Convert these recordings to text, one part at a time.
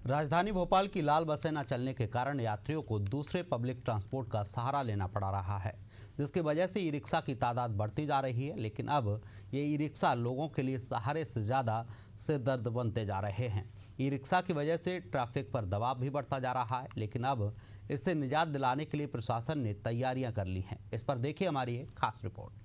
राजधानी भोपाल की लाल बसें न चलने के कारण यात्रियों को दूसरे पब्लिक ट्रांसपोर्ट का सहारा लेना पड़ रहा है, जिसकी वजह से ई रिक्शा की तादाद बढ़ती जा रही है। लेकिन अब ये ई रिक्शा लोगों के लिए सहारे से ज़्यादा सिरदर्द बनते जा रहे हैं। ई रिक्शा की वजह से ट्रैफिक पर दबाव भी बढ़ता जा रहा है, लेकिन अब इससे निजात दिलाने के लिए प्रशासन ने तैयारियां कर ली हैं। इस पर देखिए हमारी एक खास रिपोर्ट।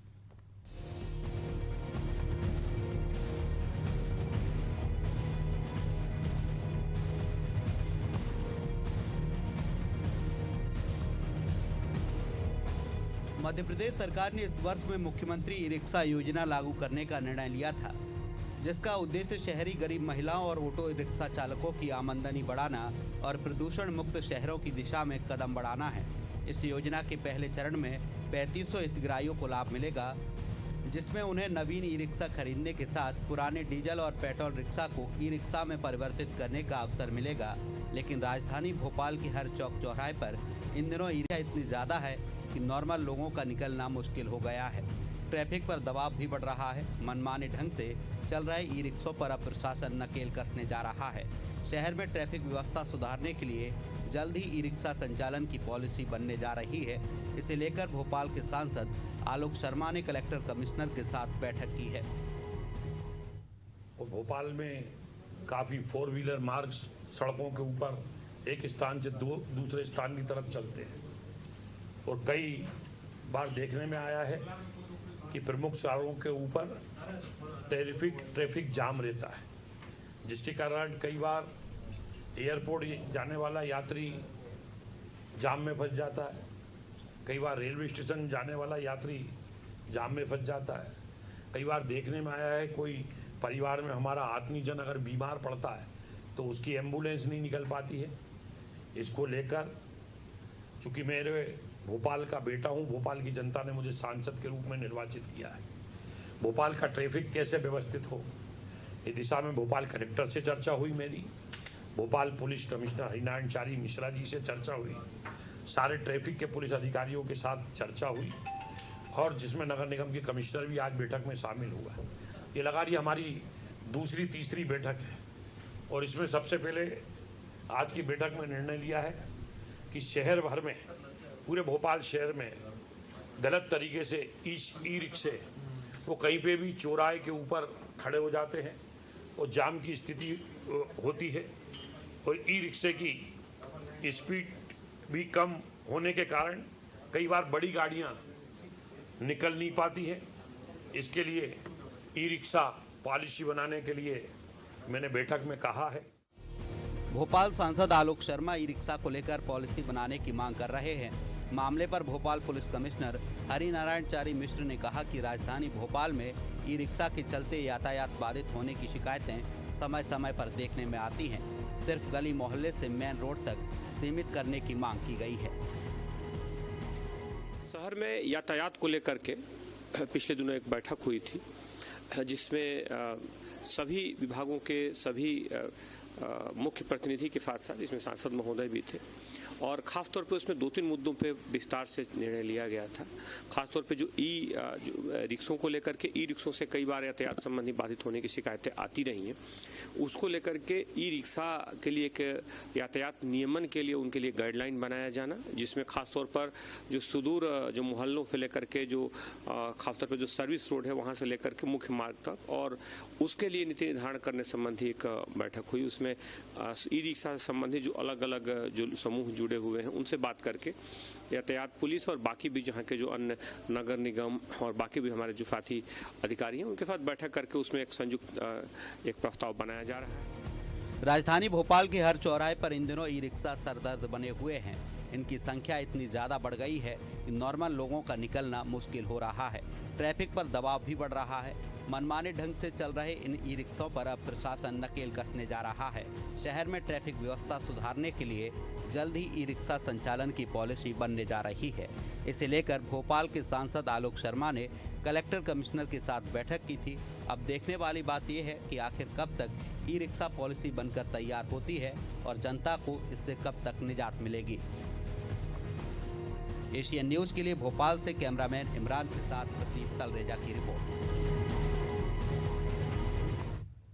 मध्य प्रदेश सरकार ने इस वर्ष में मुख्यमंत्री ई रिक्शा योजना लागू करने का निर्णय लिया था, जिसका उद्देश्य शहरी गरीब महिलाओं और ऑटो रिक्शा चालकों की आमदनी बढ़ाना और प्रदूषण मुक्त शहरों की दिशा में कदम बढ़ाना है। इस योजना के पहले चरण में 3500 हितग्राहियों को लाभ मिलेगा, जिसमें उन्हें नवीन ई रिक्शा खरीदने के साथ पुराने डीजल और पेट्रोल रिक्शा को ई रिक्शा में परिवर्तित करने का अवसर मिलेगा। लेकिन राजधानी भोपाल के हर चौक चौराहे पर इन दिनों ई रिक्शा इतनी ज़्यादा है कि नॉर्मल लोगों का निकलना मुश्किल हो गया है। ट्रैफिक पर दबाव भी बढ़ रहा है। मनमाने ढंग से चल रहे ई रिक्शों पर अब प्रशासन नकेल कसने जा रहा है। शहर में ट्रैफिक व्यवस्था सुधारने के लिए जल्द ही ई रिक्शा संचालन की पॉलिसी बनने जा रही है। इसे लेकर भोपाल के सांसद आलोक शर्मा ने कलेक्टर कमिश्नर के साथ बैठक की है। भोपाल में काफ़ी 4 व्हीलर मार्ग सड़कों के ऊपर एक स्थान से दूसरे स्थान की तरफ चलते हैं और कई बार देखने में आया है कि प्रमुख सड़कों के ऊपर ट्रैफिक जाम रहता है, जिसके कारण कई बार एयरपोर्ट जाने वाला यात्री जाम में फंस जाता है। कई बार रेलवे स्टेशन जाने वाला यात्री जाम में फंस जाता है। कई बार देखने में आया है कोई परिवार में हमारा आत्मीयजन अगर बीमार पड़ता है तो उसकी एम्बुलेंस नहीं निकल पाती है। इसको लेकर चूँकि मेरे भोपाल का बेटा हूँ, भोपाल की जनता ने मुझे सांसद के रूप में निर्वाचित किया है। भोपाल का ट्रैफिक कैसे व्यवस्थित हो, इस दिशा में भोपाल कलेक्टर से चर्चा हुई मेरी, भोपाल पुलिस कमिश्नर हरिनारायण चारी मिश्रा जी से चर्चा हुई, सारे ट्रैफिक के पुलिस अधिकारियों के साथ चर्चा हुई और जिसमें नगर निगम के कमिश्नर भी आज बैठक में शामिल हुआ। ये लगा रही हमारी दूसरी तीसरी बैठक है और इसमें सबसे पहले आज की बैठक में निर्णय लिया है कि शहर भर में, पूरे भोपाल शहर में गलत तरीके से ई रिक्शे वो कहीं पे भी चौराहे के ऊपर खड़े हो जाते हैं और जाम की स्थिति होती है और ई रिक्शे की स्पीड भी कम होने के कारण कई बार बड़ी गाड़ियां निकल नहीं पाती हैं। इसके लिए ई रिक्शा पॉलिसी बनाने के लिए मैंने बैठक में कहा है। भोपाल सांसद आलोक शर्मा ई रिक्शा को लेकर पॉलिसी बनाने की मांग कर रहे हैं। मामले पर भोपाल पुलिस कमिश्नर हरिनारायण चारी मिश्र ने कहा कि राजधानी भोपाल में ई रिक्शा के चलते यातायात बाधित होने की शिकायतें समय समय पर देखने में आती हैं। सिर्फ गली मोहल्ले से मेन रोड तक सीमित करने की मांग की गई है। शहर में यातायात को लेकर के पिछले दिनों एक बैठक हुई थी, जिसमें सभी विभागों के सभी मुख्य प्रतिनिधि के साथ साथ इसमें सांसद महोदय भी थे और ख़ासतौर पे उसमें 2-3 मुद्दों पे विस्तार से निर्णय लिया गया था। ख़ासतौर पे जो रिक्शों को लेकर के ई रिक्शों से कई बार यातायात संबंधी बाधित होने की शिकायतें आती रही हैं, उसको लेकर के ई रिक्शा के लिए एक यातायात नियमन के लिए उनके लिए गाइडलाइन बनाया जाना, जिसमें ख़ासतौर पर जो सुदूर जो मोहल्लों से लेकर के जो ख़ासतौर पर जो सर्विस रोड है वहाँ से लेकर के मुख्य मार्ग तक और उसके लिए नीति निर्धारण करने संबंधी एक बैठक हुई। उसमें ई रिक्शा से संबंधित जो अलग अलग जो समूह जुड़े हुए हैं उनसे बात करके यातायात पुलिस और बाकी भी जहाँ के जो अन्य नगर निगम और बाकी भी हमारे जो साथी अधिकारी हैं उनके साथ बैठक करके उसमें एक संयुक्त एक प्रस्ताव बनाया जा रहा है। राजधानी भोपाल के हर चौराहे पर इन दिनों ई रिक्शा सरदर्द बने हुए हैं। इनकी संख्या इतनी ज़्यादा बढ़ गई है कि नॉर्मल लोगों का निकलना मुश्किल हो रहा है। ट्रैफिक पर दबाव भी बढ़ रहा है। मनमाने ढंग से चल रहे इन ई रिक्शों पर अब प्रशासन नकेल कसने जा रहा है। शहर में ट्रैफिक व्यवस्था सुधारने के लिए जल्द ही ई रिक्शा संचालन की पॉलिसी बनने जा रही है। इसे लेकर भोपाल के सांसद आलोक शर्मा ने कलेक्टर कमिश्नर के साथ बैठक की थी। अब देखने वाली बात यह है कि आखिर कब तक ई रिक्शा पॉलिसी बनकर तैयार होती है और जनता को इससे कब तक निजात मिलेगी। एशियन न्यूज़ के लिए भोपाल से कैमरामैन इमरान के साथ प्रदीप तलरेजा की रिपोर्ट।